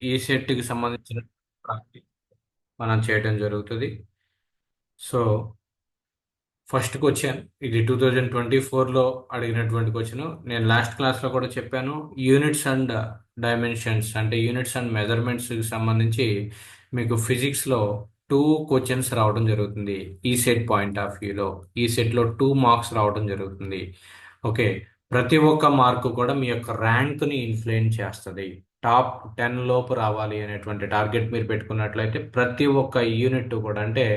ఈ సెట్కి సంబంధించిన ప్రాక్టీస్ మనం చేయడం జరుగుతుంది. సో ఫస్ట్ క్వశ్చన్ ఇది 2024లో అడిగినటువంటి క్వశ్చన్. నేను లాస్ట్ క్లాస్లో కూడా చెప్పాను. యూనిట్స్ అండ్ డైమెన్షన్స్ అంటే యూనిట్స్ అండ్ మెజర్మెంట్స్కి సంబంధించి మీకు ఫిజిక్స్లో 2 క్వశ్చన్స్ రావడం జరుగుతుంది. ఈ సెట్ పాయింట్ ఆఫ్ వ్యూలో ఈ సెట్లో 2 మార్క్స్ రావడం జరుగుతుంది. ఓకే, ప్రతి ఒక్క మార్కు కూడా మీ యొక్క ర్యాంక్ని ఇన్ఫ్లుయెన్స్ చేస్తుంది. టాప్ 10 లోపు రావాలి అనేటువంటి టార్గెట్ మీరు పెట్టుకున్నట్లయితే ప్రతి ఒక్క యూనిట్ కూడా అంటే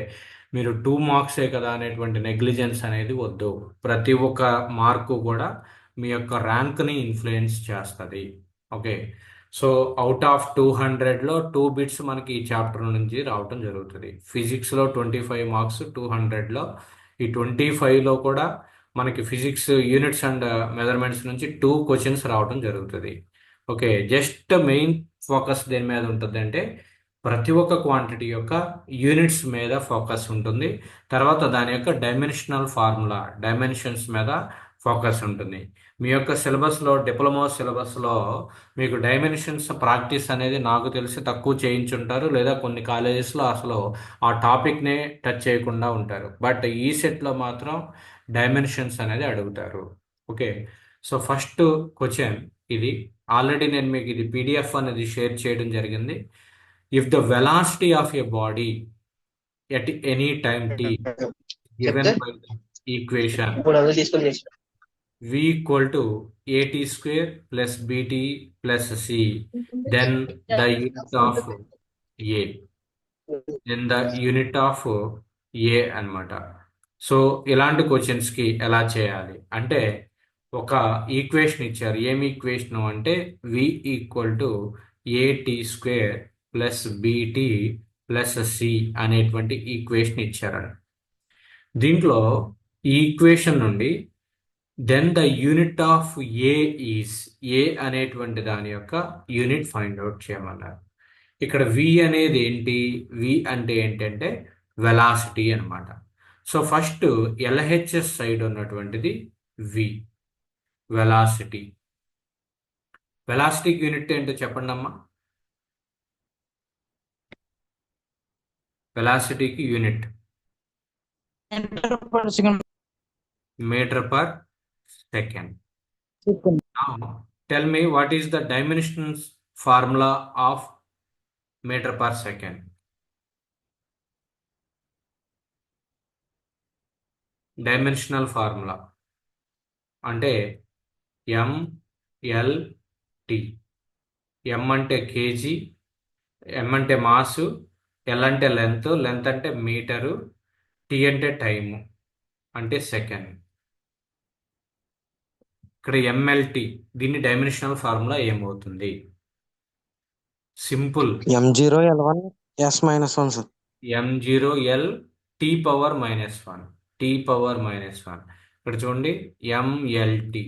మీరు 2 మార్క్సే కదా అనేటువంటి నెగ్లిజెన్స్ అనేది వద్దు. ప్రతి ఒక్క మార్కు కూడా మీ యొక్క ర్యాంక్ని ఇన్ఫ్లుయెన్స్ చేస్తుంది. ఓకే, సో అవుట్ ఆఫ్ 200లో 2 బిట్స్ మనకి ఈ చాప్టర్ నుంచి రావటం జరుగుతుంది. ఫిజిక్స్లో 25 మార్క్స్ 200లో. ఈ 25లో కూడా మనకి ఫిజిక్స్ యూనిట్స్ అండ్ మెజర్మెంట్స్ నుంచి 2 క్వశ్చన్స్ రావటం జరుగుతుంది. ఓకే, జస్ట్ మెయిన్ ఫోకస్ దేని మీద ఉంటుంది అంటే ప్రతి ఒక్క క్వాంటిటీ యొక్క యూనిట్స్ మీద ఫోకస్ ఉంటుంది. తర్వాత దాని యొక్క డైమెన్షనల్ ఫార్ములా డైమెన్షన్స్ మీద ఫోకస్ ఉంటుంది. మీ యొక్క సిలబస్లో డిప్లొమా సిలబస్లో మీకు డైమెన్షన్స్ ప్రాక్టీస్ అనేది నాకు తెలిసి తక్కువ చేయించుంటారు, లేదా కొన్ని కాలేజెస్లో అసలు ఆ టాపిక్నే టచ్ చేయకుండా ఉంటారు. బట్ ఈ సెట్లో మాత్రం డైమెన్షన్స్ అనేది అడుగుతారు. ఓకే, సో ఫస్ట్ క్వశ్చన్ ఇది. ఆల్రెడీ నేను మీకు ఇది పీడిఎఫ్ అనేది షేర్ చేయడం జరిగింది. If the velocity of a body at any time T చెప్తే గివెన్ బై ద ఈక్వేషన్ 300 తీసుకొని చేసి v equal to at square plus bt plus c, then the unit of a, then the unit of a అన్నమాట. So ఇలాంటి క్వశ్చన్స్కి ఎలా చేయాలి అంటే ఒక ఈక్వేషన్ ఇచ్చారు. ఏమి ఈక్వేషన్ అంటే v ఈక్వల్ టు ఏటీ square plus b t plus c అనేటువంటి ఈక్వేషన్ ఇచ్చారండి. దీంట్లో ఈ ఈక్వేషన్ నుండి then the unit of a is, a అనేటువంటి దాని యొక్క యూనిట్ ఫైండ్ అవుట్ చేయమన్నారు. ఇక్కడ వి అనేది ఏంటి? వి అంటే ఏంటంటే వెలాసిటీ అన్నమాట. సో ఫస్ట్ ఎల్హెచ్ఎస్ సైడ్ ఉన్నటువంటిది వి, వెలాసిటీ. వెలాసిటీకి యూనిట్ ఏంటో చెప్పండి అమ్మా. వెలాసిటీకి unit metre per second. Now tell me what is the dimensions formula of meter per second? Dimensional formula అంటే ఎంఎల్టి. ఎం అంటే కేజీ, ఎం అంటే మాసు, ఎల్ అంటే లెంత్, లెంత్ అంటే మీటరు, టీ అంటే టైము అంటే సెకండ్. ఇక్కడ ఎంఎల్టి, దీన్ని dimensional formula ఏమవుతుంది? Simple, M0L1 S-1 sir. m0l T power -1, T power -1. ఇక్కడ చూడండి ఎంఎల్టి.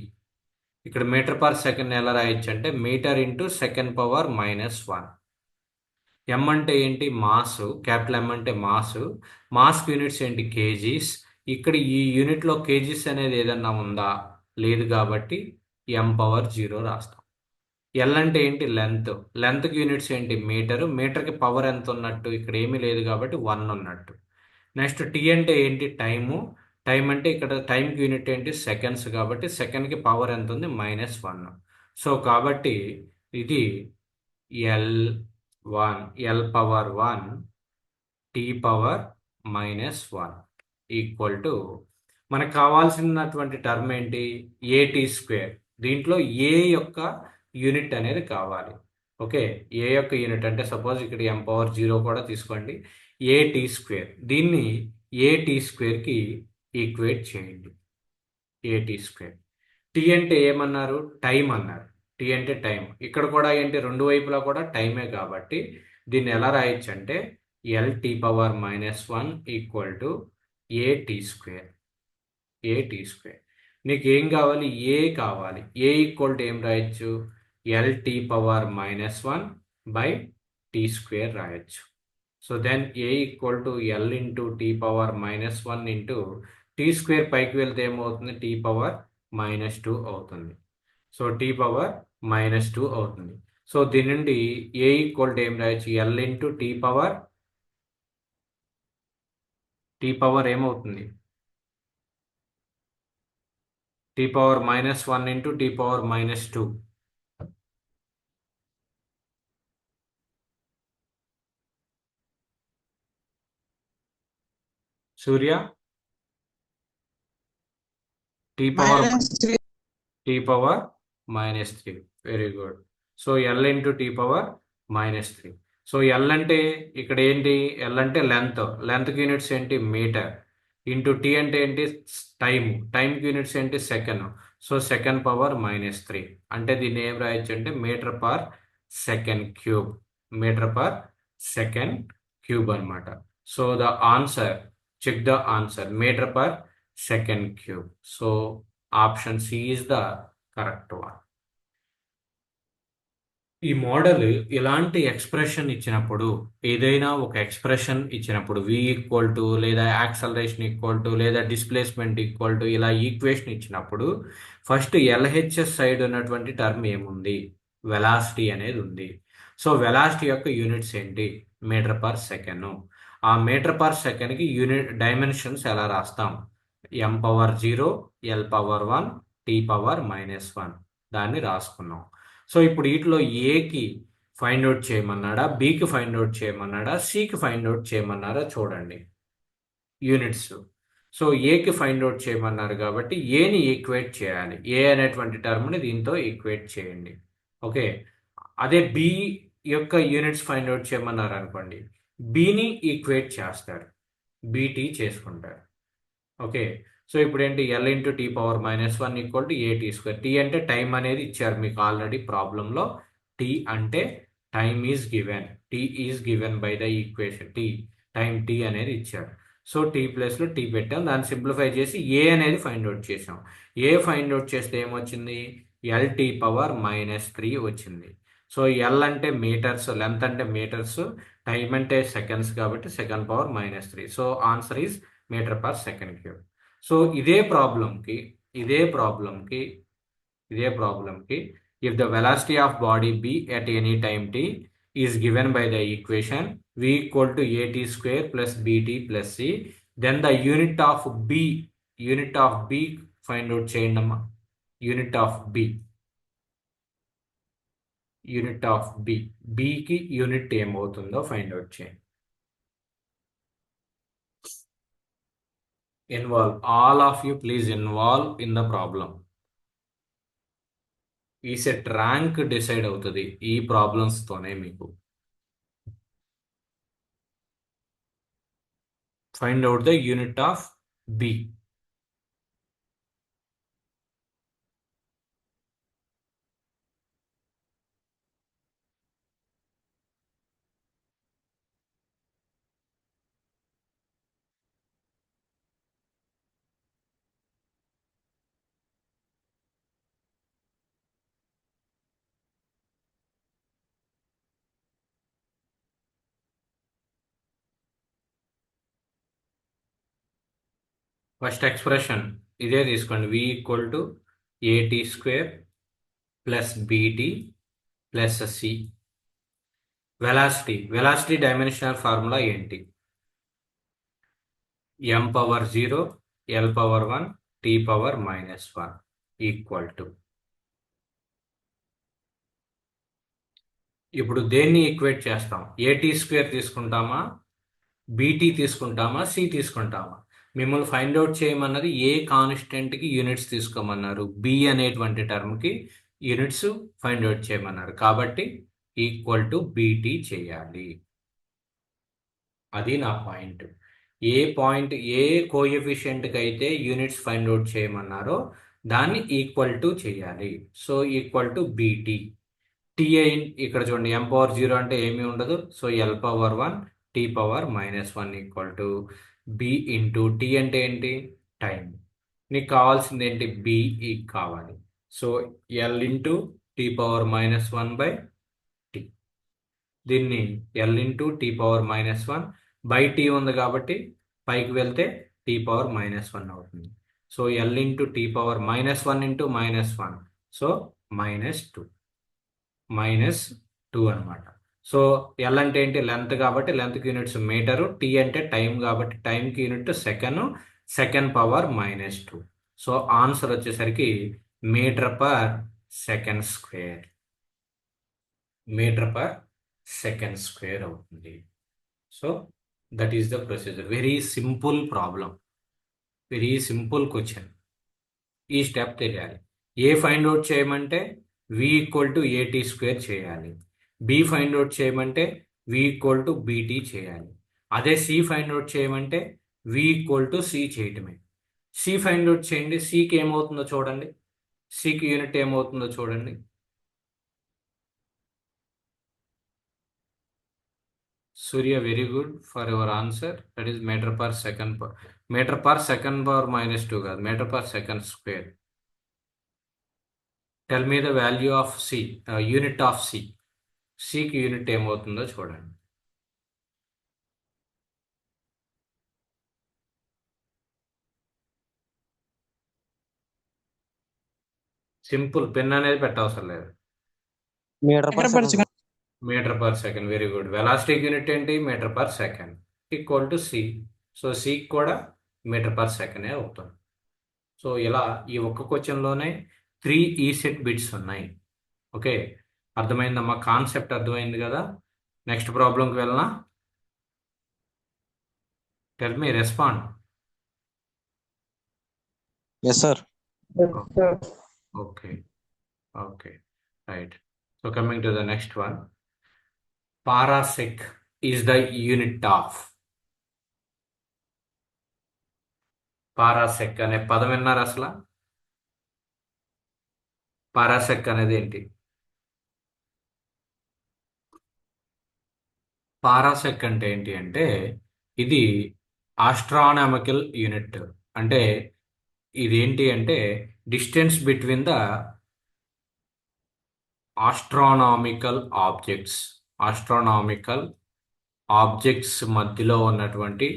ఇక్కడ మీటర్ పర్ సెకండ్ ఎలా రాయొచ్చు అంటే మీటర్ ఇంటూ సెకండ్ పవర్ -1. ఎం అంటే ఏంటి? మాస్. క్యాపిటల్ ఎం అంటే మాస్. మాస్ యూనిట్స్ ఏంటి? కేజీస్. ఇక్కడ ఈ యూనిట్లో కేజీస్ అనేది ఏదన్నా ఉందా? లేదు కాబట్టి m⁻0 రాస్తాం. ఎల్ అంటే ఏంటి? లెంత్. లెంత్కి యూనిట్స్ ఏంటి? మీటరు. మీటర్కి పవర్ ఎంత ఉన్నట్టు? ఇక్కడ ఏమీ లేదు కాబట్టి 1 ఉన్నట్టు. నెక్స్ట్ టీ అంటే ఏంటి? టైము. టైం అంటే ఇక్కడ టైంకి యూనిట్ ఏంటి? సెకండ్స్ కాబట్టి సెకండ్కి పవర్ ఎంత ఉంది? -1. సో కాబట్టి ఇది L1, L power 1 T power -1 equal to మనకు కావాల్సినటువంటి టర్మ్ ఏంటి? ఏటీ స్క్వేర్. దీంట్లో ఏ యొక్క యూనిట్ అనేది కావాలి. ఓకే, ఏ యొక్క యూనిట్ అంటే సపోజ్ ఇక్కడ m⁻0 కూడా తీసుకోండి. ఏటీ స్క్వేర్, దీన్ని ఏటీ స్క్వేర్కి ఈక్వేట్ చేయండి. ఏటీ స్క్వేర్. టీ అంటే ఏమన్నారు? టైం అన్నారు. టీ అంటే టైం. ఇక్కడ కూడా ఏంటి? రెండు వైపులా కూడా టైమే కాబట్టి దీన్ని ఎలా రాయొచ్చు అంటే ఎల్టీ పవర్ -1 ఈక్వల్ టు ఏటీ స్క్వేర్. ఏటీ స్క్వేర్. నీకు ఏం కావాలి? ఏ కావాలి. ఏ ఈక్వల్ టు ఏం రాయొచ్చు? L t power -1 by t square రాయొచ్చు. So then a equal to l into tea power -1 into t square పైకి వెళ్తే ఏమవుతుంది? టీ పవర్ -2 అవుతుంది. సో టీ పవర్ -2 అవుతుంది. సో దీని నుండి ఏ ఈక్వల్ టు ఏం రాయొచ్చు, ఎల్ ఇంటూ టీ పవర్ ఏమవుతుంది, T power -1 into tea power -2. Surya, T power -3. T power -3. Very good. So L into tea power -3. So L అంటే ఇక్కడ ఏంటి, ఎల్ అంటే లెంత్కి యూనిట్స్ ఏంటి మీటర్, ఇంటూ టీ అంటే ఏంటి టైంకి యూనిట్స్ ఏంటి సెకండ్. సో సెకండ్ పవర్ -3 అంటే దీన్ని ఏం రాయొచ్చు అంటే metre per second cube, metre per second cube అనమాట. So the answer, check the answer, metre per second cube. So option C is the correct one. ఈ మోడల్ ఇలాంటి expression ఇచ్చినప్పుడు, ఏదైనా ఒక ఎక్స్ప్రెషన్ ఇచ్చినప్పుడు v ఈక్వల్ టు లేదా acceleration equal to లేదా displacement equal to ఇలా ఈక్వేషన్ ఇచ్చినప్పుడు ఫస్ట్ ఎల్హెచ్ఎస్ సైడ్ ఉన్నటువంటి టర్మ్ ఏముంది, వెలాసిటీ అనేది ఉంది. సో వెలాసిటీ యొక్క యూనిట్స్ ఏంటి, మీటర్ పర్ సెకండ్. ఆ మీటర్ పర్ సెకండ్కి యూనిట్ డైమెన్షన్స్ ఎలా రాస్తాం, m⁻0 l⁻1 t⁻−1 దాన్ని రాసుకున్నాం. సో ఇప్పుడు వీటిలో ఏకి ఫైండ్ అవుట్ చేయమన్నాడా, బికి ఫైండ్ అవుట్ చేయమన్నాడా, సికి ఫైండ్ అవుట్ చేయమన్నారా చూడండి యూనిట్స్. సో ఏకి ఫైండ్ అవుట్ చేయమన్నారు కాబట్టి ఏని ఈక్వేట్ చేయాలి, ఏ అనేటువంటి టర్మ్ని దీంతో ఈక్వేట్ చేయండి. ఓకే, అదే బి యొక్క యూనిట్స్ ఫైండ్ అవుట్ చేయమన్నారు అనుకోండి, బిని ఈక్వేట్ చేస్తారు, బీటీ చేసుకుంటారు. ఓకే, సో ఇప్పుడు ఏంటి, L into tea power -1 equal to ఏటీ స్క్వేర్. టీ అంటే టైం అనేది ఇచ్చారు మీకు ఆల్రెడీ ప్రాబ్లంలో. టీ అంటే time is given, T is given by the equation, time T అనేది ఇచ్చారు. సో టీ ప్లేస్లో టీ పెట్టాం, దాన్ని సింప్లిఫై చేసి ఏ అనేది ఫైండ్ అవుట్ చేసాం. ఏ ఫైండ్ అవుట్ చేస్తే ఏమొచ్చింది, ఎల్టీ పవర్ -3 వచ్చింది. సో ఎల్ అంటే మీటర్స్, లెంత్ అంటే మీటర్స్, టైం అంటే సెకండ్స్ కాబట్టి second power -3. So answer is metre per second cube. So ఇదే ప్రాబ్లంకి if the velocity of body b at any time t is given by the equation v equal to at square plus bt plus c, then the unit of b find out చేయండి అమ్మా. Unit of బికి unit ఏమవుతుందో find out చేయండి. Involve, all of you please involve in the problem. ఈ set rank decide అవుతుంది ఈ problems తోనే. మీకు find out the unit of B. First expression ఇదే తీసుకోండి, v ఈక్వల్ టు ఏటీ square plus BT plus C. Velocity dimensional formula ఏంటి, m⁻0 l⁻1 t⁻−1 equal to. ఇప్పుడు దేన్ని ఈక్వేట్ చేస్తాం, ఏటీ స్క్వేర్ తీసుకుంటామా, బీటీ తీసుకుంటామా, సి తీసుకుంటామా. మిమ్మల్ని ఫైండ్ అవుట్ చేయమన్నది ఏ కాన్స్టెంట్కి యూనిట్స్ తీసుకోమన్నారు, బి అనేటువంటి టర్మ్కి యూనిట్స్ ఫైండ్ అవుట్ చేయమన్నారు కాబట్టి ఈక్వల్ టు బీటీ చేయాలి. అది నా పాయింట్. ఏ కోఎఫిషియంట్కి అయితే యూనిట్స్ ఫైండ్ అవుట్ చేయమన్నారో దాన్ని ఈక్వల్ టు చేయాలి. So equal to BT. TI ఇక్కడ చూడండి, m⁻0 అంటే ఏమీ ఉండదు, so l⁻1 t⁻−1 equal to B into T అంటే ఏంటి టైం, నీకు కావాల్సింది ఏంటి బి కావాలి. So L into t⁻−1 by T. దీన్ని L into t⁻−1 by T ఉంది కాబట్టి పైకి వెళ్తే t⁻−1 అవుతుంది. So L into t⁻−1 into -1, so -2. Minus 2 అనమాట. సో ఎల్ అంటే ఏంటి, లెంత్ కాబట్టి లెంత్కి యూనిట్స్ మీటరు, టీ అంటే టైం కాబట్టి టైంకి unit second, second power -2. So answer వచ్చేసరికి metre per second square, metre per second square అవుతుంది. So that is the procedure. Very simple problem, very simple question. ఈ step తెలియాలి. A find out చేయమంటే V equal to ఏటీ square చేయాలి. B find out చేయమంటే V equal to BT చేయాలి. అదే C find out చేయమంటే వి ఈక్వల్ టు సి చేయటమే. సి ఫైండ్ అవుట్ చేయండి. సికి ఏమవుతుందో చూడండి, సికి యూనిట్ ఏమవుతుందో చూడండి. Surya, very good for your answer. That is metre per second, metre per second power -2 కాదు, metre per second square. Tell me the value of C, unit of C. సికి unit ఏమవుతుందో చూడండి. సింపుల్, పెన్ అనేది పెట్టవసరం లేదు. Metre per second sir. Metre per second, very good. Velocity unit ఏంటి, metre per second equal to C. So C కూడా metre per second అవుతుంది. So ఇలా ఈ ఒక్క క్వశ్చన్లోనే 3 ఈ సెట్ బిట్స్ ఉన్నాయి. ఓకే, అర్థమైందమ్మా, కాన్సెప్ట్ అర్థమైంది కదా. నెక్స్ట్ ప్రాబ్లంకి వెళ్ళనా? Tell me, respond. Yes sir. Okay, okay, right. So coming to the next one. Parsec is the unit of. Parsec అనే పదం విన్నారు అసలు? పారాసెక్ అనేది ఏంటి? పారాసెక్ అంటే ఏంటి అంటే ఇది ఆస్ట్రానామికల్ యూనిట్. అంటే ఇదేంటి అంటే distance between the astronomical objects. Astronomical objects మధ్యలో ఉన్నటువంటి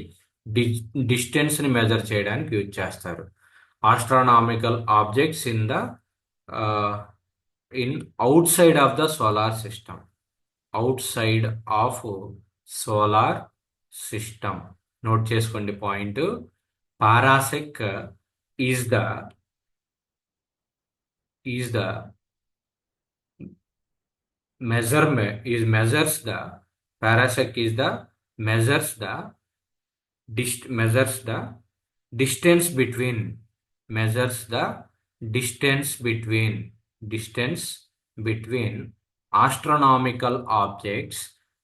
డిస్టెన్స్ని మెజర్ చేయడానికి యూజ్ చేస్తారు. Astronomical objects in the in outside of the solar system. Outside of solar system. Note చేసుకోండి point. Parsec is the measures the parasec is the measures the distance between astronomical objects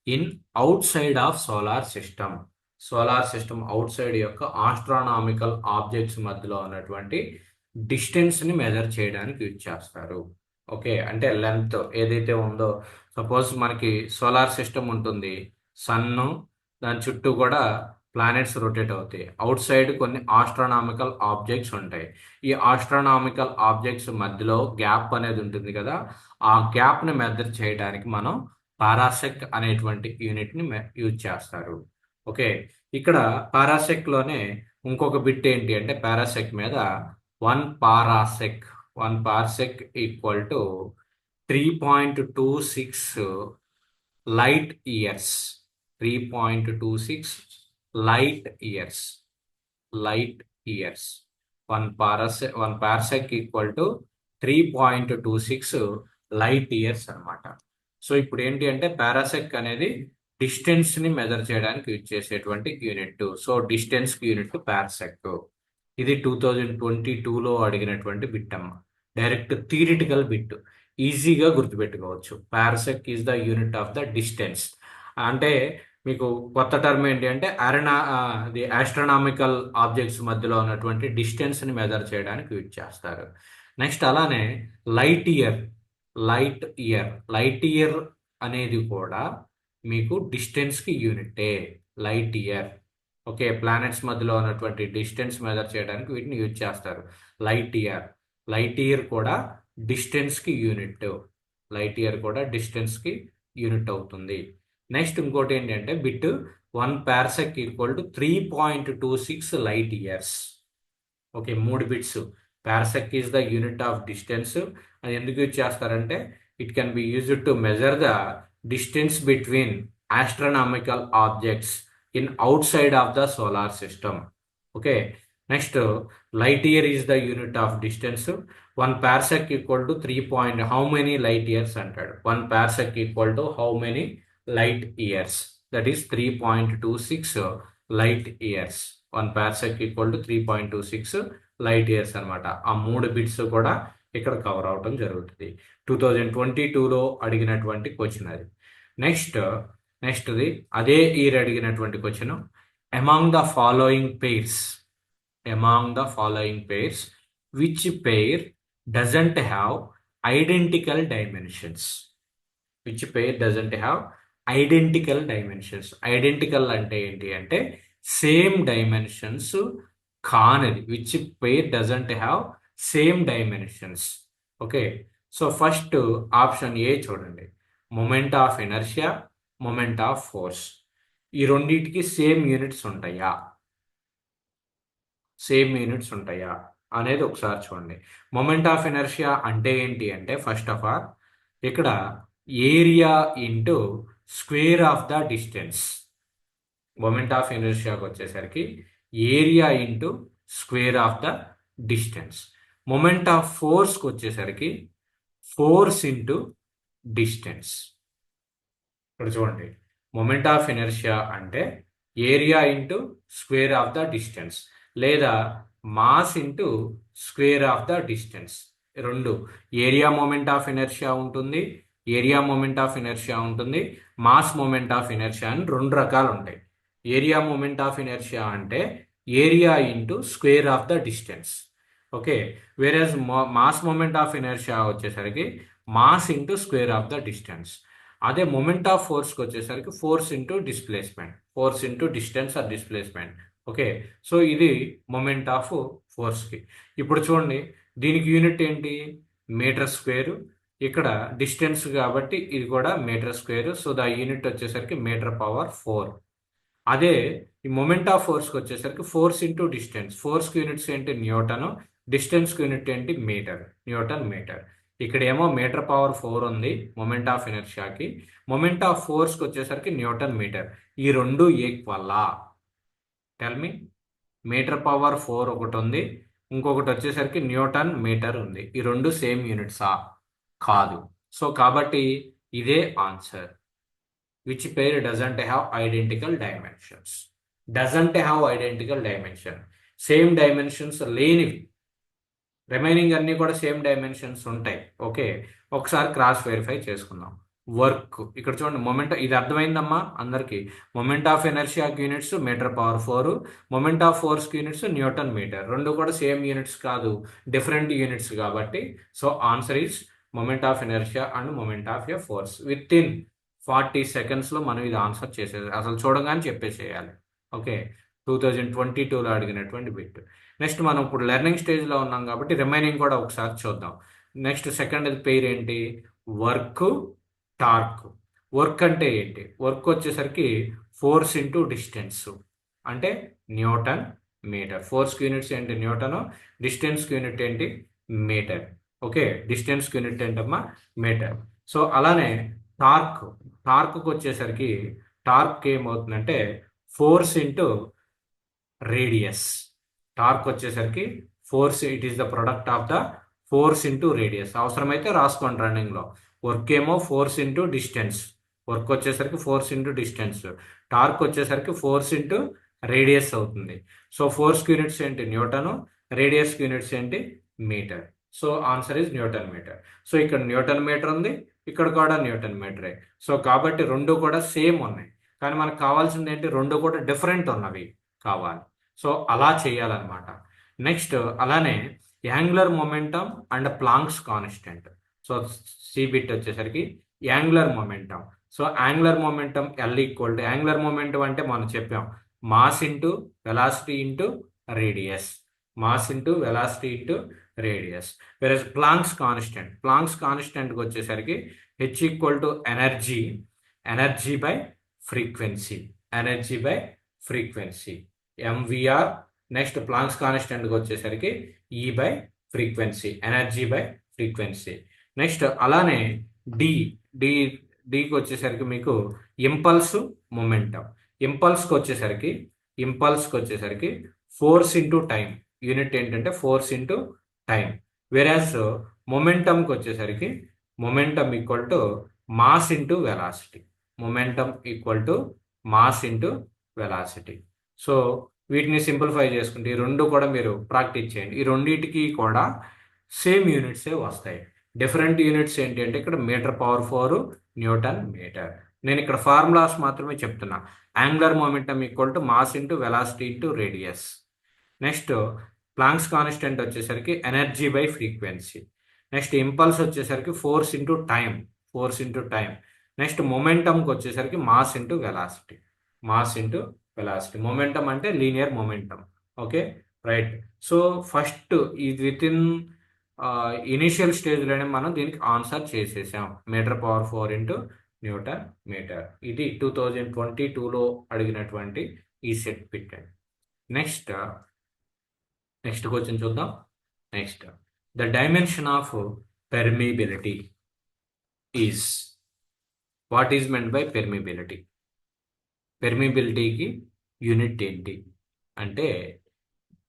in outside of solar system. Solar system out side యొక్క astronomical objects మధ్యలో ఉన్నటువంటి డిస్టెన్స్ని measure చేయడానికి use చేస్తారు. Okay, అంటే length ఏదైతే ఉందో, సపోజ్ మనకి సోలార్ సిస్టమ్ ఉంటుంది, సన్ను దాని చుట్టూ కూడా ప్లానెట్స్ రొటేట్ అవుతాయి. అవుట్ సైడ్ కొన్ని ఆస్ట్రానామికల్ ఆబ్జెక్ట్స్ ఉంటాయి. ఈ ఆస్ట్రానామికల్ ఆబ్జెక్ట్స్ మధ్యలో గ్యాప్ అనేది ఉంటుంది కదా, ఆ గ్యాప్ని మెజర్ చేయడానికి మనం పారాసెక్ అనేటువంటి యూనిట్ని యూజ్ చేస్తారు. ఓకే, ఇక్కడ పారాసెక్లోనే ఇంకొక బిట్ ఏంటి అంటే పారాసెక్ మీద 1 parsec equal to 3.26 light years. 3.26 light years. 1 parsec equal to 3.26 light years అనమాట. సో ఇప్పుడు ఏంటి అంటే పారాసెక్ అనేది డిస్టెన్స్ ని మెజర్ చేయడానికి యూజ్ చేసేటువంటి unit. So distance unit parsec. ఇది 2022లో అడిగినటువంటి బిట్ అమ్మ. డైరెక్ట్ థియరిటికల్ బిట్, ఈజీగా గుర్తుపెట్టుకోవచ్చు. Parsec is the unit of the distance. అంటే మీకు కొత్త టర్మ్ ఏంటి అంటే ది ఆస్ట్రానామికల్ ఆబ్జెక్ట్స్ మధ్యలో ఉన్నటువంటి డిస్టెన్స్ని మెజర్ చేయడానికి యూజ్ చేస్తారు. నెక్స్ట్ అలానే లైట్ ఇయర్. లైట్ ఇయర్ అనేది కూడా మీకు డిస్టెన్స్కి యూనిటే, లైట్ ఇయర్. ఓకే, ప్లానెట్స్ మధ్యలో ఉన్నటువంటి డిస్టెన్స్ మెజర్ చేయడానికి వీటిని యూజ్ చేస్తారు. లైట్ ఇయర్ కూడా డిస్టెన్స్కి యూనిట్. యూనిట్ అవుతుంది. నెక్స్ట్ ఇంకోటి ఏంటంటే bit 1 parsec equal to 3.26 light years. Okay, 3 bits. Parsec is the unit of distance. అది ఎందుకు యూజ్ చేస్తారంటే It can be used to measure the distance between astronomical objects in outside of the solar system. Okay, next, light year is the unit of distance. 1 parsec equal to 3 point how many light years అంటాడు. 1 parsec equal to how many light years, that is 3.26 light years. 1 parsec equal to 3.26 light years అనమాట. ఆ 3 bits కూడా ఇక్కడ cover అవటం జరుగుతుంది. 2022లో అడిగినటువంటి question అది. నెక్స్ట్ది అదే ఇయర్ అడిగినటువంటి question. Among the following pairs which pair doesn't have identical dimensions? Which pair doesn't have identical dimensions? Identical అంటే ఏంటి అంటే సేమ్ డైమెన్షన్స్ కానిది. Which pair doesn't have same dimensions. Okay, so first option A చూడండి. Moment of inertia, moment of force, ఈ రెండింటికి same units ఉంటాయా అనేది ఒకసారి చూడండి. మొమెంట్ ఆఫ్ ఇనర్షియా అంటే ఏంటి అంటే ఫస్ట్ ఆఫ్ ఆల్ ఇక్కడ area into square of the distance. Moment of ఇనర్షియాకి వచ్చేసరికి area into square of the distance. Moment of ఫోర్స్కి వచ్చేసరికి ఫోర్స్ ఇంటూ డిస్టెన్స్. ఇక్కడ చూడండి, మొమెంట్ ఆఫ్ ఇనర్షియా అంటే area into square of the distance, లేదా mass into square of the distance. రెండు, area moment of inertia ఉంటుంది, మాస్ మొమెంట్ ఆఫ్ ఇనర్షియా అని రెండు రకాలు ఉంటాయి. ఏరియా మొమెంట్ ఆఫ్ ఇనర్షియా అంటే area into square of the distance. Okay, whereas mass moment of inertia వచ్చేసరికి mass into square of the distance. అదే moment of ఫోర్స్కి వచ్చేసరికి force into displacement, force into distance or displacement. Okay, so ఇది moment of ఫోర్స్కి. ఇప్పుడు చూడండి, దీనికి unit ఏంటి? Metre square. ఇక్కడ డిస్టెన్స్ కాబట్టి ఇది కూడా metre square. So the unit వచ్చేసరికి మీటర్ పవర్ 4. అదే ఈ మొమెంట్ ఆఫ్ ఫోర్స్కి వచ్చేసరికి ఫోర్స్ ఇంటూ డిస్టెన్స్. ఫోర్స్కి యూనిట్స్ ఏంటి? న్యూటన్. డిస్టెన్స్కి యూనిట్ ఏంటి? Metre, newton metre. ఇక్కడ ఏమో మీటర్ పవర్ 4 ఉంది మొమెంట్ ఆఫ్ ఇనర్షియాకి, మొమెంట్ ఆఫ్ ఫోర్స్కి వచ్చేసరికి న్యూటన్ మీటర్. ఈ రెండు ఈక్వల్లా? Tell me. మీటర్ పవర్ 4 ఒకటి ఉంది, ఇంకొకటి వచ్చేసరికి న్యూటన్ మీటర్ ఉంది. ఈ రెండు సేమ్ యూనిట్సా? కాదు. సో కాబట్టి ఇదే answer. Which pair doesn't have identical dimensions? Doesn't have identical dimension. Same dimensions లేనివి, రిమైనింగ్ అన్నీ కూడా సేమ్ డైమెన్షన్స్ ఉంటాయి. ఓకే, ఒకసారి క్రాస్ వెరిఫై చేసుకుందాం. వర్క్ ఇక్కడ చూడండి, మొమెంట్, ఇది అర్థమైందమ్మా అందరికీ? మొమెంట్ ఆఫ్ ఎనర్షియాకి units metre power 4, moment of ఫోర్స్కి యూనిట్స్ న్యూటన్ మీటర్. రెండు కూడా సేమ్ యూనిట్స్ కాదు, డిఫరెంట్ యూనిట్స్ కాబట్టి so answer is moment of inertia and moment of a force. Within 40 సెకండ్స్లో మనం ఇది ఆన్సర్ చేసేది, అసలు చూడగానే చెప్పేసేయాలి. ఓకే, 2022లో అడిగినటువంటి బిట్. నెక్స్ట్ మనం ఇప్పుడు లెర్నింగ్ స్టేజ్లో ఉన్నాం కాబట్టి రిమైనింగ్ కూడా ఒకసారి చూద్దాం. నెక్స్ట్ సెకండ్ పేరు ఏంటి? Work, torque. వర్క్ అంటే ఏంటి? వర్క్ వచ్చేసరికి ఫోర్స్ ఇంటూ డిస్టెన్స్ అంటే న్యూటన్ మీటర్. ఫోర్స్కి యూనిట్స్ ఏంటి? న్యూటన్. డిస్టెన్స్కి యూనిట్ ఏంటి? మీటర్. ఓకే, డిస్టెన్స్కి యూనిట్ ఏంటమ్మా? మీటర్. సో అలానే టార్క్కి వచ్చేసరికి టార్క్ ఏమవుతుందంటే ఫోర్స్ ఇంటూ రేడియస్. టార్క్ వచ్చేసరికి force, it is the product of the force into radius. అవసరమైతే రాసుకోండి రన్నింగ్లో. వర్క్ ఏమో ఫోర్స్ ఇంటూ డిస్టెన్స్, వర్క్ వచ్చేసరికి ఫోర్స్ ఇంటూ డిస్టెన్స్. టార్క్ వచ్చేసరికి ఫోర్స్ ఇంటూ రేడియస్ అవుతుంది. సో ఫోర్స్కి యూనిట్స్ ఏంటి? న్యూటన్. రేడియస్కి యూనిట్స్ ఏంటి? Metre. So answer is newton metre. So ఇక్కడ న్యూటన్ మీటర్ ఉంది, ఇక్కడ కూడా న్యూటన్ మీటరే. సో కాబట్టి రెండు కూడా సేమ్ ఉన్నాయి, కానీ మనకు కావాల్సింది ఏంటి? రెండు కూడా డిఫరెంట్ ఉన్నవి కావాలి. సో అలా చేయాలన్నమాట. నెక్స్ట్ అలానే angular momentum and Planck's constant. So C bit వచ్చేసరికి angular momentum. So angular momentum L equal to, angular momentum అంటే మనం చెప్పాం mass into velocity into radius, mass into velocity into radius. Versus Planck's కాన్స్టెంట్కి వచ్చేసరికి H equal to energy by frequency, MVR. Next Planck's కాన్స్టెంట్కి వచ్చేసరికి E by frequency, energy by frequency. Next అలానే D D డికి వచ్చేసరికి మీకు ఇంపల్స్ మొమెంటం. ఇంపల్స్కి వచ్చేసరికి ఫోర్స్ ఇంటూ టైం. యూనిట్ ఏంటంటే ఫోర్స్ ఇంటూ టైం. వెరాస్ మొమెంటంకి వచ్చేసరికి momentum equal to mass into velocity. Momentum equal to mass into velocity. So వీటిని simplify చేసుకుంటే ఈ రెండు కూడా మీరు ప్రాక్టీస్ చేయండి. ఈ రెండింటికి కూడా సేమ్ యూనిట్సే వస్తాయి. డిఫరెంట్ యూనిట్స్ ఏంటి అంటే ఇక్కడ మీటర్ పవర్ 4 న్యూటన్ మీటర్. నేను ఇక్కడ ఫార్ములాస్ మాత్రమే చెప్తున్నా. Angular momentum equal to mass into velocity into radius. Next Planck's constant వచ్చేసరికి energy by frequency. Next impulse వచ్చేసరికి ఫోర్స్ ఇంటూ టైం. నెక్స్ట్ మొమెంటంకి వచ్చేసరికి మాస్ ఇంటూ వెలాసిటీ. మొమెంటం అంటే linear momentum. Okay right. So first ఇది within initial స్టేజ్లోనే మనం దీనికి answer చేసేసాం. Metre power 4 into newton metre. ఇది 2022లో అడిగినటువంటి ఈ సెట్ పెట్టండి. నెక్స్ట్ క్వశ్చన్ చూద్దాం. Next the dimension of permeability is. What is meant by permeability? పెర్మిబిలిటీకి యూనిట్ ఏంటి అంటే,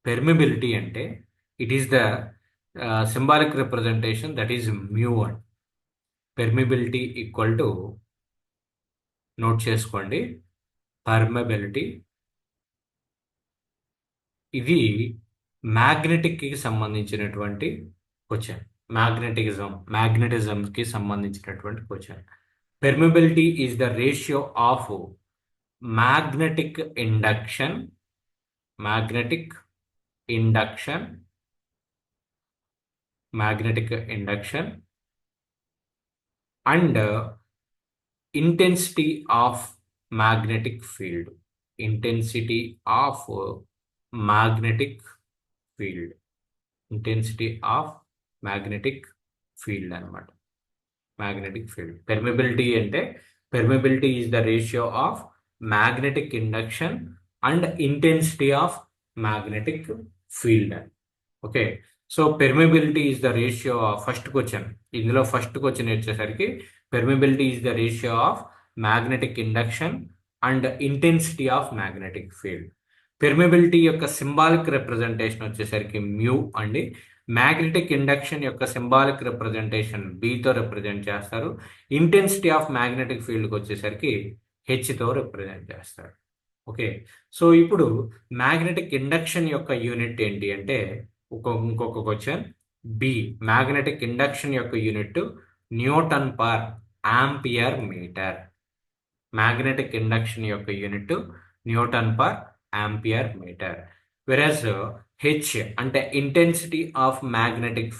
పెర్మిబిలిటీ అంటే it is the symbolic representation that is mu one. Permeability equal to, note చేసుకోండి, పర్మబిలిటీ. ఇది మ్యాగ్నెటిక్కి సంబంధించినటువంటి క్వశ్చన్. మ్యాగ్నెటిజంకి సంబంధించినటువంటి question. Permeability is the ratio of magnetic induction and intensity of magnetic field. Intensity of magnetic field అన్నమాట. magnetic field. Permeability is the ratio of magnetic induction and intensity of magnetic field. Okay, so permeability is the ratio of, first question వచ్చేసరికి permeability is the ratio of magnetic induction and intensity of magnetic field. Permeability యొక్క symbolic representation వచ్చేసరికి mu అండి. Magnetic induction యొక్క symbolic representation బితో represent చేస్తారు. Intensity of magnetic ఫీల్డ్కి వచ్చేసరికి హెచ్తో రిప్రజెంట్ చేస్తారు. ఓకే, సో ఇప్పుడు మ్యాగ్నెటిక్ ఇండక్షన్ యొక్క యూనిట్ ఏంటి అంటే, ఇంకొక క్వశ్చన్ బి. మ్యాగ్నెటిక్ ఇండక్షన్ యొక్క unit newton per ampere metre. Magnetic induction యొక్క unit newton per ampere metre. Versus H అంటే ఇంటెన్సిటీ ఆఫ్ మ్యాగ్నెటిక్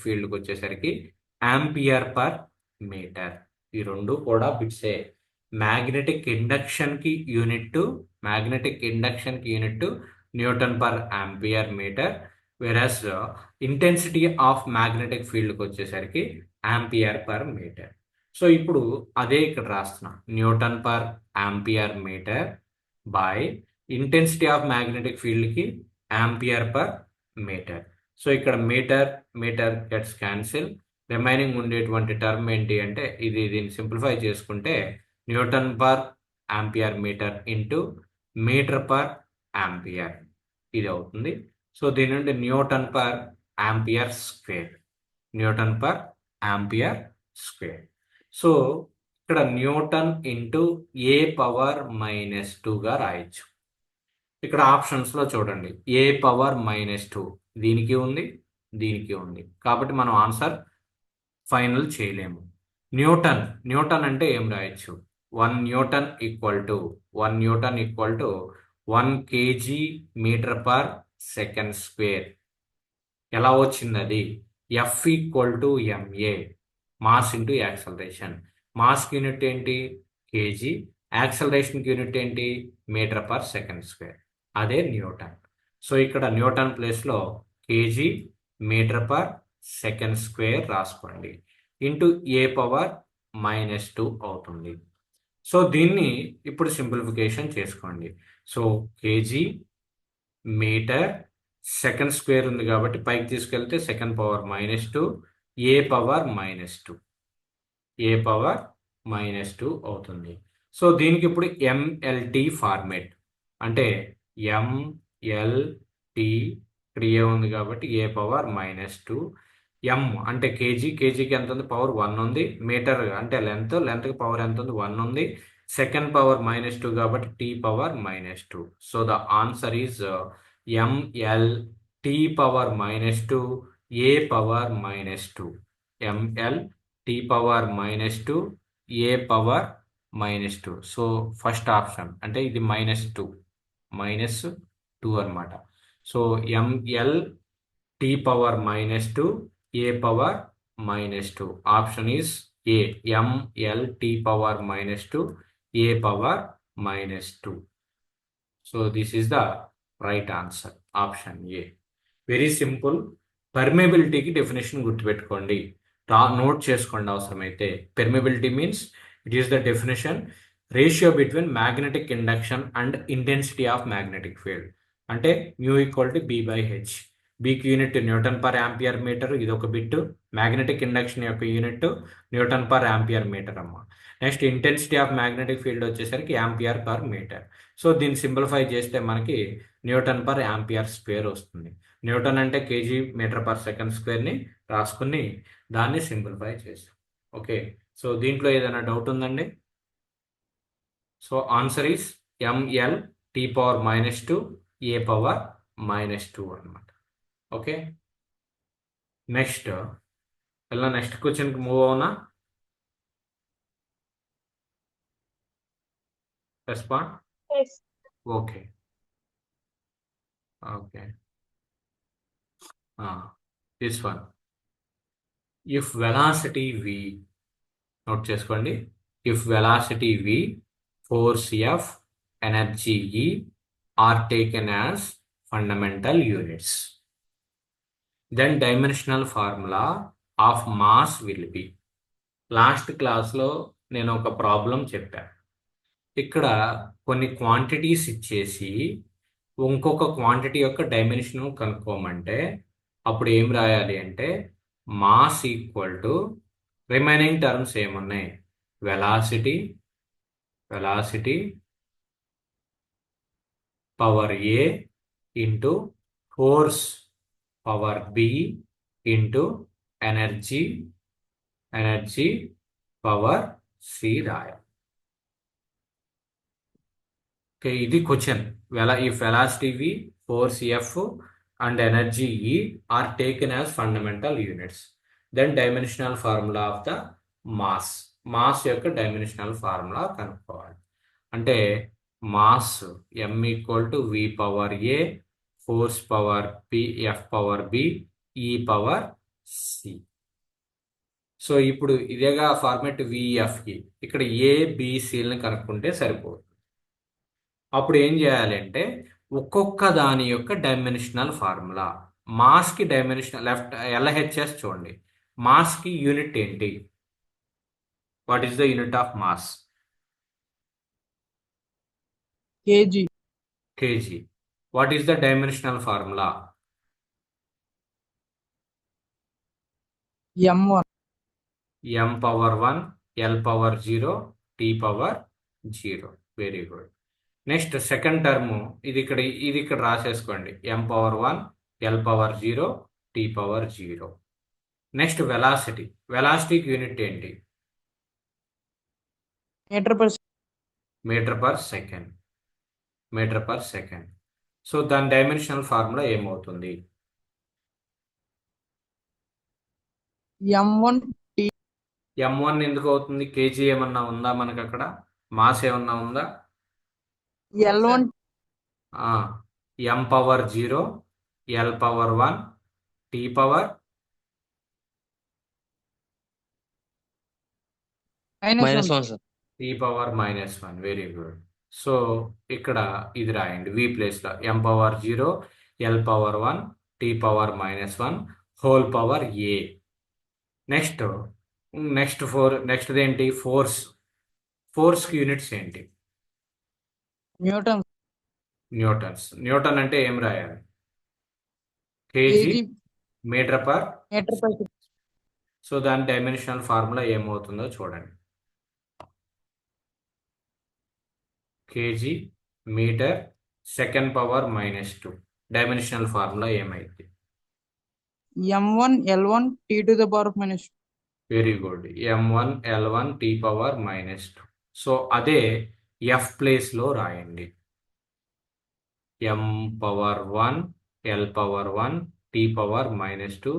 ఫీల్డ్కి వచ్చేసరికి ఆంపియర్ పర్ మీటర్. ఈ రెండు కూడా బిట్సే. మ్యాగ్నెటిక్ ఇండక్షన్కి unit newton per ampere metre. Versus intensity of magnetic ఫీల్డ్కి వచ్చేసరికి ఆంపియర్ పర్ మీటర్. సో ఇప్పుడు అదే ఇక్కడ రాస్తున్నా, newton per ampere metre by intensity of magnetic ఫీల్డ్కి ఆంపియర్ పర్ మీటర్. సో ఇక్కడ మీటర్ గెట్స్ క్యాన్సిల్. రిమైనింగ్ ఉండేటువంటి టర్మ్ ఏంటి అంటే, దీన్ని సింప్లిఫై చేసుకుంటే newton per ampere metre into metre per ampere ఇది అవుతుంది. సో దీని నుండి newton per ampere square. So ఇక్కడ న్యూటన్ ఇంటూ ఏ పవర్ -2గా రాయొచ్చు. ఇక్కడ ఆప్షన్స్లో చూడండి, ఏ పవర్ -2 దీనికి ఉంది, కాబట్టి మనం ఆన్సర్ ఫైనల్ చేయలేము. న్యూటన్ అంటే ఏం రాయొచ్చు? 1 newton equal to 1 kg metre per second square. ఎలా వచ్చింది అది? F equal to ma, mass into acceleration. మాస్కి యూనిట్ ఏంటి? కేజీ. యాక్సలరేషన్కి యూనిట్ ఏంటి? Metre per second square. అదే న్యూటన్. సో ఇక్కడ న్యూటన్ ప్లేస్లో kg metre per second square రాసుకోండి, ఇంటూ ఏ పవర్ -2 అవుతుంది. సో దీన్ని ఇప్పుడు సింప్లిఫికేషన్ చేసుకోండి. So kg metre second square ఉంది కాబట్టి పైకి తీసుకెళ్తే second power -2 A power -2 A power -2 అవుతుంది. సో దీనికి ఇప్పుడు ఎంఎల్టి ఫార్మేట్ అంటే ఎంఎల్టి ఇక్కడ ఏ ఉంది కాబట్టి ఏ పవర్ -2 ఎం అంటే కేజీ, కేజీకి ఎంత ఉంది? పవర్ 1 ఉంది. మీటర్ అంటే లెంత్, లెంత్కి పవర్ ఎంత ఉంది? 1 ఉంది. సెకండ్ పవర్ -2 కాబట్టి T power -2. So the answer is ML T power -2 A power -2 ML T power -2 A power -2. So first option అంటే ఇది -2 అన్నమాట. So ML T power -2 A power -2 option is A ML T power -2 A power -2. So this is the right answer option A. Very simple. పర్మేబిలిటీకి definition గుర్తుపెట్టుకోండి, note చేసుకోండి అవసరమైతే. Permeability means it is the definition ratio between magnetic induction and intensity of magnetic field. అంటే mu equal to B/H. బీకి unit newton per ampere metre, ఇది ఒక bit. Magnetic induction యొక్క unit newton per ampere metre అమ్మ. Next intensity of magnetic field వచ్చేసరికి ampere per metre. So దీన్ని simplify చేస్తే మనకి న్యూటన్ పర్ యాంపియర్ స్క్వేర్ వస్తుంది. న్యూటన్ అంటే కేజీ మీటర్ పర్ సెకండ్ స్క్వేర్ని రాసుకుని దాన్ని సింప్లిఫై చేసాం. ఓకే, సో దీంట్లో ఏదైనా డౌట్ ఉందండి? So answer is ML T power -2 A power -2 అనమాట. ఓకే, నెక్స్ట్ ఎలా నెక్స్ట్ క్వశ్చన్కి మూవ్ అవునా? Respond. Okay okay this one. If velocity v, note చేసుకోండి, if velocity v, force f, energy E are taken as fundamental units, then dimensional formula of mass will be. Last క్లాస్లో నేను ఒక problem చెప్పాను. ఇక్కడ కొన్ని quantities ఇచ్చేసి ఇంకొక quantity యొక్క డైమెన్షన్ కనుక్కోమంటే అప్పుడు ఏం రాయాలి అంటే mass equal to remaining terms ఏమున్నాయి? Velocity power a into force power b into energy power c రాయాలి. ఓకే, ఇది question. If velocity v, force f and energy E are taken as fundamental units, then dimensional formula of the mass యొక్క dimensional formula కనుక్కోవాలి. అంటే mass M equal to v power a, force power p, f power b, E power c. So ఇప్పుడు ఇదేగా format విఎఫ్ఈ. ఇక్కడ ఏబిసిని కనుక్కుంటే సరిపోతుంది. అప్పుడు ఏం చేయాలి అంటే ఒక్కొక్క దాని యొక్క డైమెన్షనల్ ఫార్ములా. మాస్కి డైమెన్షనల్ లెఫ్ట్ ఎల్హెచ్ఎస్ చూడండి. మాస్కి యూనిట్ ఏంటి? What is the unit of mass? KG. What is the dimensional formula? M1. M power 1, L power 0, T power 0. Very good. Next second term ఇది ఇక్కడ రాసేసుకోండి. M power 1, L power 0, T power 0. Next వెలాసిటీకి unit ఏంటి? Metre per second. So దాని dimensional formula ఏమవుతుంది? M1 ఎందుకు అవుతుంది? KG ఏమన్నా ఉందా మనకు అక్కడ? మాస్ ఏమన్నా ఉందా? L1. M power 0, L power 1, T power -1 sir. T power -1. Very good. So ఇక్కడ ఇది రాయండి వి ప్లేస్లో. M power 0, L power 1, T power -1 whole power a. Next ఏంటి? ఫోర్స్కి యూనిట్స్ ఏంటి? న్యూటన్ అంటే ఏం రాయాలి? కేజీ మీటర్ పర్ సో దాని డైమెన్షనల్ ఫార్ములా ఏమవుతుందో చూడండి. KG metre second power -2 dimensional formula ఏమైంది? M1 L1 T to the power of -2. Very good. m1 l1 t power -2. So అదే ఎఫ్ ప్లేస్లో రాయండి. m power 1 l power 1 t power -2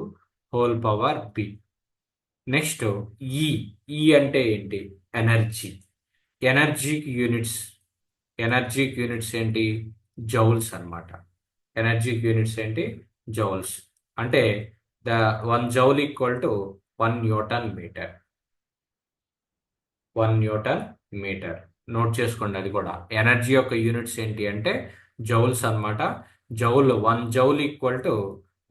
whole power b. Next ఈ అంటే ఏంటి? Energy. ఎనర్జీకి units ఏంటి? Joules అన్నమాట. ఎనర్జీకి యూనిట్స్ ఏంటి? జౌల్స్. అంటే the 1 joule equal to 1 newton metre. 1 newton metre note చేసుకోండి. అది కూడా ఎనర్జీ యొక్క యూనిట్స్ ఏంటి అంటే జౌల్స్ అన్నమాట. Joule 1 joule equal to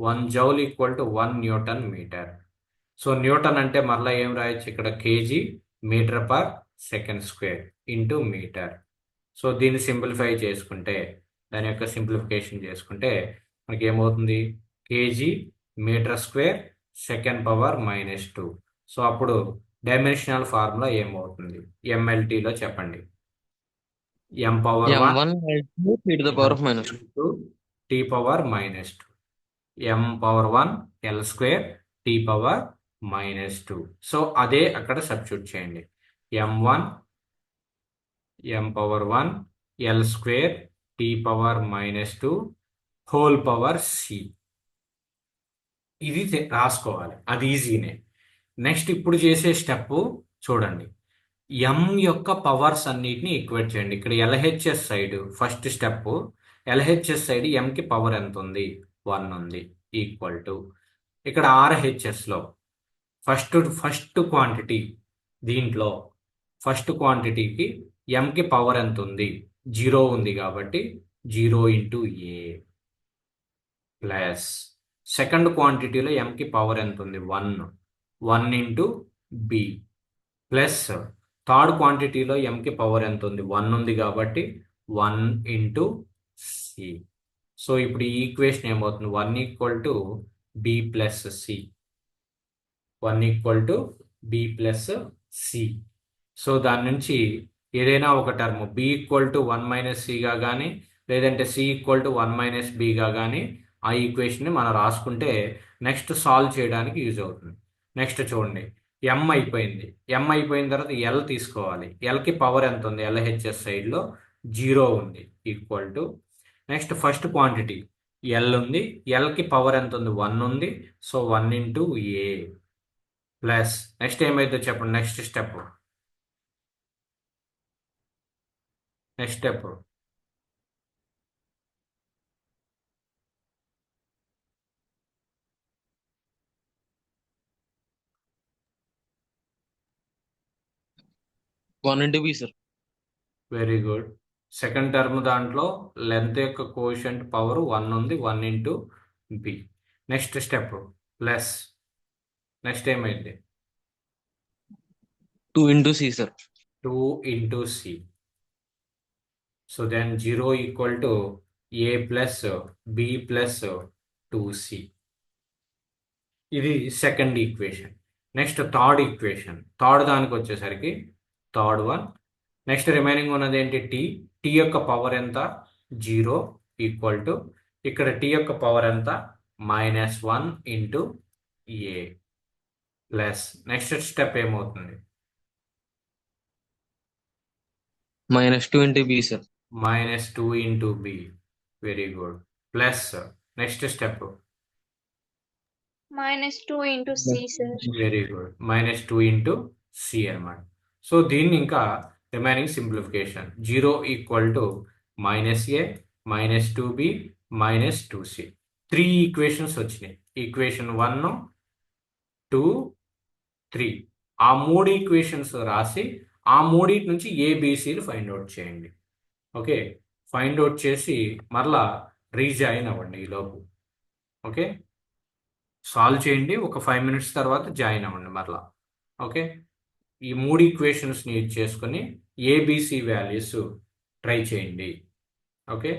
1 newton metre. So newton అంటే మరలా ఏం రాయొచ్చు ఇక్కడ? KG metre per second square into metre. So దీన్ని సింప్లిఫై చేసుకుంటే, దాని యొక్క సింప్లిఫికేషన్ చేసుకుంటే మనకి ఏమవుతుంది? KG metre square second power -2. So అప్పుడు డైమెన్షనల్ ఫార్ములా ఏమవుతుంది? ఎంఎల్టీలో చెప్పండి. m power 1 M1 L2 T to the power of -2. T power -2. m power 1 l square T power -2. So అదే అక్కడ సబ్స్టిట్యూట్ చేయండి. m1 m power 1 l square T power -2 whole power c. ఇది రాసుకోవాలి. అది ఈజీనే. నెక్స్ట్ ఇప్పుడు చేసే స్టెప్ చూడండి. m యొక్క పవర్స్ అన్నిటిని ఈక్వేట్ చేయండి. ఇక్కడ LHS side first step. LHS side m కి పవర్ ఎంత ఉంది? 1 ఉంది. ఈక్వల్ టు ఇక్కడ ఆర్హెచ్ఎస్లో ఫస్ట్ క్వాంటిటీ, దీంట్లో ఫస్ట్ క్వాంటిటీకి m కి పవర్ ఎంత ఉంది? 0 ఉంది కాబట్టి 0 ఇంటూ ఏ ప్లస్ సెకండ్ క్వాంటిటీలో m కి పవర్ ఎంత ఉంది? 1 ఇంటూ బి ప్లస్ థర్డ్ క్వాంటిటీలో m కి పవర్ ఎంత ఉంది? 1 ఉంది కాబట్టి 1 ఇంటూ సి. సో ఇప్పుడు ఈ ఈక్వేషన్ ఏమవుతుంది? 1 equal to B plus C. 1 equal to B plus C. So దాని నుంచి ఏదైనా ఒక టర్మ్ బి ఈక్వల్ టు 1 - సిగా కానీ, లేదంటే సి ఈక్వల్ టు 1 - బిగా కానీ ఆ ఈక్వేషన్ని మనం రాసుకుంటే నెక్స్ట్ సాల్వ్ చేయడానికి యూజ్ అవుతుంది. నెక్స్ట్ చూడండి, m అయిపోయింది. m అయిపోయిన తర్వాత l తీసుకోవాలి. lకి పవర్ ఎంత ఉంది? ఎల్హెచ్ఎస్ సైడ్లో 0 ఉంది. Equal to next first quantity l ఉంది. lకి పవర్ ఎంత ఉంది? 1 ఉంది. So 1 into A plus next ఏమైందో చెప్పండి. Next step 1 into B, sir. Very good. Second term దాంట్లో లెంత్ యొక్క కోషంట్ పవర్ 1 ఉంది. 1 into B. Next step plus next ఏమైంది? 2 into C, sir. 2 into C. So then 0 equal to A plus B plus 2c. ఇది second equation. Next third equation. Third దానికి వచ్చేసరికి third one. Next remaining ఉన్నది ఏంటి? Tea యొక్క power ఎంత? 0 equal to ఇక్కడ T యొక్క పవర్ ఎంత? -1 into A plus next step ఏమవుతుంది? -2 into B, sir. -2 into B. Very good. Plus next step -2 into C, sir. Very good. -2 into C అనమాట. So దీన్ని ఇంకా remaining simplification 0 equal to -a -2b -2c. 3 equations వచ్చినాయి. Equation 1 2 3. ఆ 3 equations రాసి ఆ మూడింటి నుంచి ఏబిసిలు ఫైండ్ అవుట్ చేయండి. ఓకే, ఫైండ్ అవుట్ చేసి మరలా రీజాయిన్ అవ్వండి ఈలోపు. ఓకే, సాల్వ్ చేయండి. ఒక 5 minutes తర్వాత జాయిన్ అవ్వండి మరలా. ఓకే, ఈ 3 ఈక్వేషన్స్ని యూజ్ చేసుకొని ఏబిసి వాల్యూస్ ట్రై చేయండి. ఓకే.